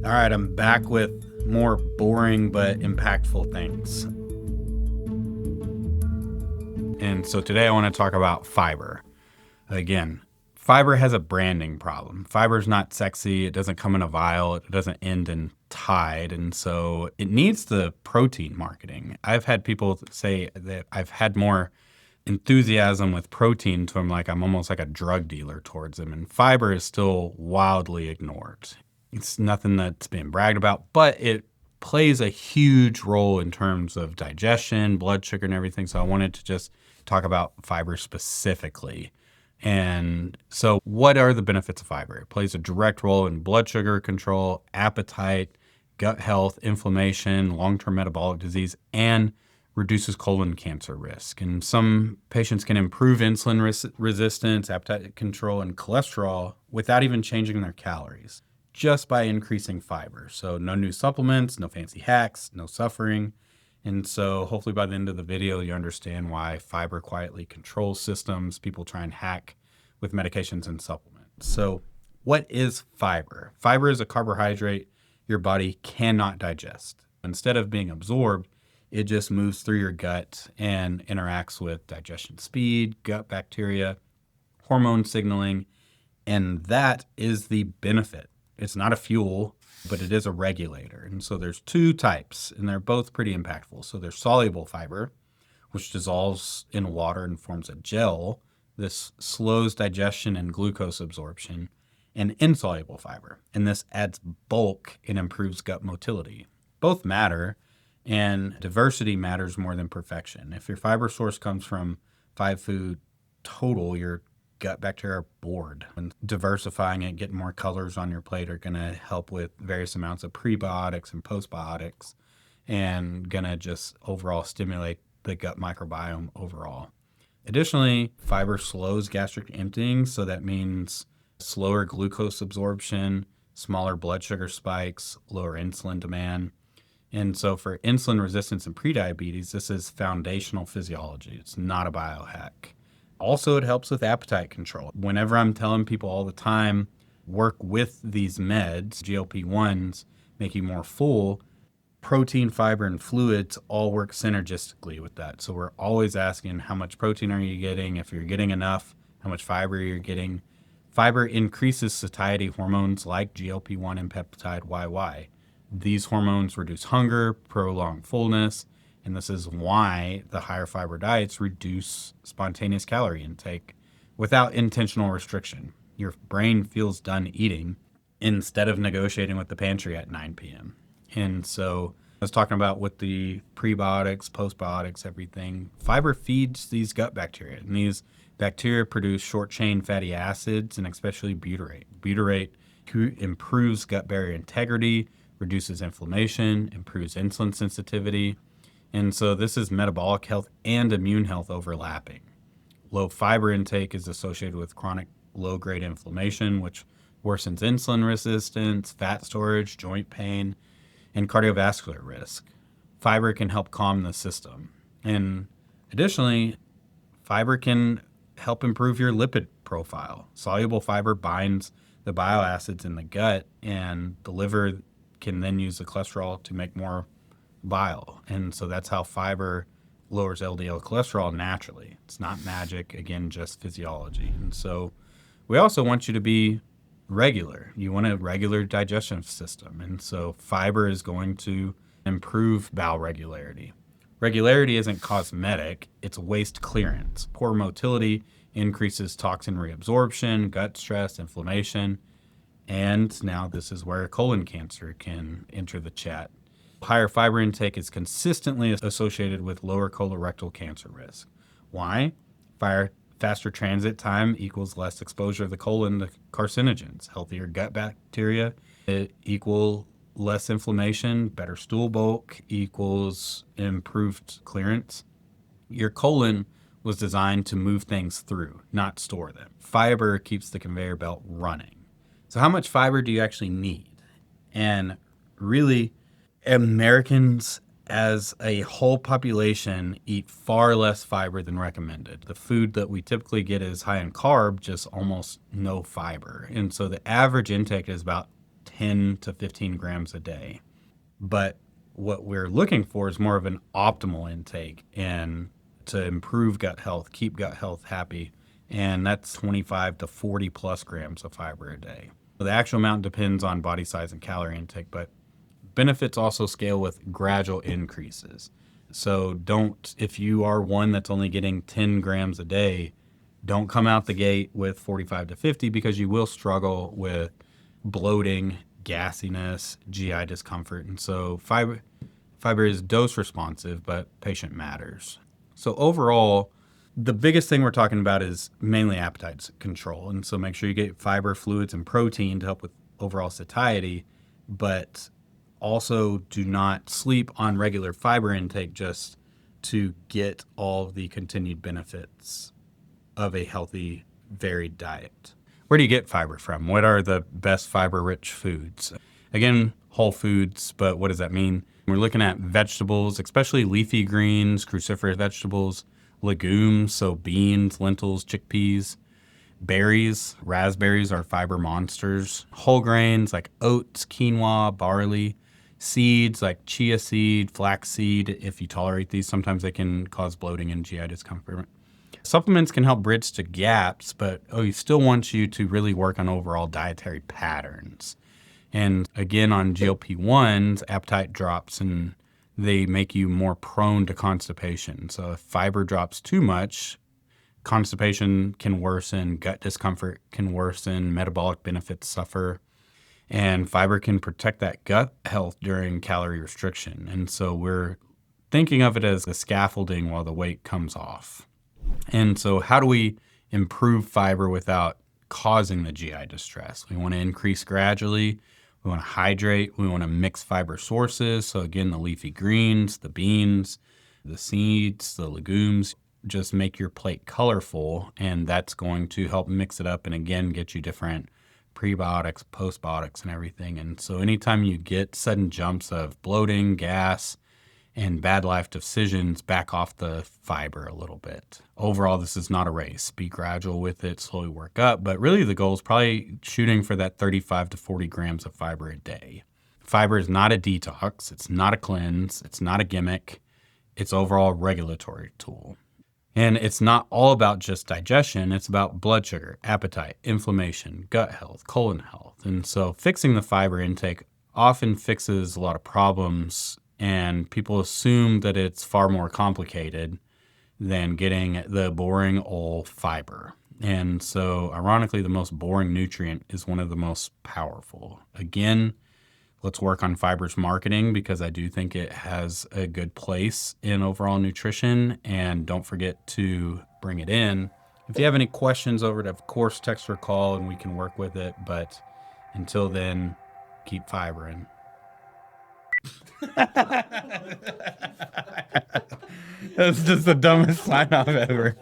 All right, I'm back with more boring but impactful things. And so today I want to talk about fiber. Again, fiber has a branding problem. Fiber's not sexy, it doesn't come in a vial, it doesn't end in Tide, and so it needs the protein marketing. I've had people say that I've had more enthusiasm with protein to them, like I'm almost like a drug dealer towards them, and fiber is still wildly ignored. It's nothing that's being bragged about, but it plays a huge role in terms of digestion, blood sugar, and everything. So I wanted to just talk about fiber specifically. And so, what are the benefits of fiber? It plays a direct role in blood sugar control, appetite, gut health, inflammation, long term metabolic disease, and reduces colon cancer risk. And some patients can improve insulin resistance, appetite control, and cholesterol without even changing their calories, just by increasing fiber. So no new supplements, no fancy hacks, no suffering. And so hopefully by the end of the video, you understand why fiber quietly controls systems people try and hack with medications and supplements. So what is fiber? Fiber is a carbohydrate your body cannot digest. Instead of being absorbed, it just moves through your gut and interacts with digestion speed, gut bacteria, hormone signaling, and that is the benefit. It's not a fuel, but it is a regulator. And so there's two types, and they're both pretty impactful. So there's soluble fiber, which dissolves in water and forms a gel. This slows digestion and glucose absorption, and insoluble fiber. And this adds bulk and improves gut motility. Both matter, and diversity matters more than perfection. If your fiber source comes from 5 food total, your gut bacteria are bored. And diversifying it, getting more colors on your plate are going to help with various amounts of prebiotics and postbiotics, and going to just overall stimulate the gut microbiome overall. Additionally, fiber slows gastric emptying, so that means slower glucose absorption, smaller blood sugar spikes, lower insulin demand. And so for insulin resistance and prediabetes, this is foundational physiology. It's not a biohack. Also, it helps with appetite control. Whenever I'm telling people all the time, work with these meds, GLP-1s, make you more full, protein, fiber, and fluids all work synergistically with that. So we're always asking, how much protein are you getting? If you're getting enough, how much fiber you're getting. Fiber increases satiety hormones like GLP-1 and peptide YY. These hormones reduce hunger, prolong fullness, and this is why the higher fiber diets reduce spontaneous calorie intake without intentional restriction. Your brain feels done eating instead of negotiating with the pantry at 9 p.m. And so I was talking about with the prebiotics, postbiotics, everything. Fiber feeds these gut bacteria, and these bacteria produce short-chain fatty acids and especially butyrate. Butyrate improves gut barrier integrity, reduces inflammation, improves insulin sensitivity. And so this is metabolic health and immune health overlapping. Low fiber intake is associated with chronic low-grade inflammation, which worsens insulin resistance, fat storage, joint pain, and cardiovascular risk. Fiber can help calm the system. And additionally, fiber can help improve your lipid profile. Soluble fiber binds the bile acids in the gut, and the liver can then use the cholesterol to make more bile. And so that's how fiber lowers LDL cholesterol naturally. It's not magic, again, just physiology. And so we also want you to be regular. You want a regular digestion system. And so fiber is going to improve bowel regularity. Regularity isn't cosmetic, it's waste clearance. Poor motility increases toxin reabsorption, gut stress, inflammation. And now this is where colon cancer can enter the chat. Higher fiber intake is consistently associated with lower colorectal cancer risk. Why? Faster transit time equals less exposure of the colon to carcinogens. Healthier gut bacteria equal less inflammation. Better stool bulk equals improved clearance. Your colon was designed to move things through, not store them. Fiber keeps the conveyor belt running. So how much fiber do you actually need? And really, Americans as a whole population eat far less fiber than recommended. The food that we typically get is high in carb, just almost no fiber. And so the average intake is about 10 to 15 grams a day. But what we're looking for is more of an optimal intake and to improve gut health, keep gut health happy. And that's 25 to 40 plus grams of fiber a day. The actual amount depends on body size and calorie intake, but benefits also scale with gradual increases. So if you are one that's only getting 10 grams a day, don't come out the gate with 45 to 50 because you will struggle with bloating, gassiness, GI discomfort. And so fiber is dose responsive, but patient matters. So overall, the biggest thing we're talking about is mainly appetite control. And so make sure you get fiber, fluids, and protein to help with overall satiety, but also do not sleep on regular fiber intake just to get all the continued benefits of a healthy, varied diet. Where do you get fiber from? What are the best fiber-rich foods? Again, whole foods, but what does that mean? We're looking at vegetables, especially leafy greens, cruciferous vegetables, legumes, so beans, lentils, chickpeas, berries, raspberries are fiber monsters, whole grains like oats, quinoa, barley, seeds like chia seed, flaxseed. If you tolerate these, sometimes they can cause bloating and GI discomfort. Supplements can help bridge the gaps, but we still want you to really work on overall dietary patterns. And again, on GLP-1s, appetite drops and they make you more prone to constipation. So if fiber drops too much, constipation can worsen, gut discomfort can worsen, metabolic benefits suffer, and fiber can protect that gut health during calorie restriction. And so we're thinking of it as the scaffolding while the weight comes off. And so how do we improve fiber without causing the GI distress? We want to increase gradually. We want to hydrate. We want to mix fiber sources. So again, the leafy greens, the beans, the seeds, the legumes, just make your plate colorful. And that's going to help mix it up and again, get you different prebiotics, postbiotics, and everything. And so anytime you get sudden jumps of bloating, gas, and bad life decisions, back off the fiber a little bit. Overall, this is not a race. Be gradual with it, slowly work up. But really the goal is probably shooting for that 35 to 40 grams of fiber a day. Fiber is not a detox. It's not a cleanse. It's not a gimmick. It's overall a regulatory tool. And it's not all about just digestion. It's about blood sugar, appetite, inflammation, gut health, colon health. And so fixing the fiber intake often fixes a lot of problems, and people assume that it's far more complicated than getting the boring old fiber. And so ironically, the most boring nutrient is one of the most powerful. Again, let's work on fiber's marketing because I do think it has a good place in overall nutrition, and don't forget to bring it in. If you have any questions over it, of course, text or call and we can work with it. But until then, keep fibering. That's just the dumbest sign off ever.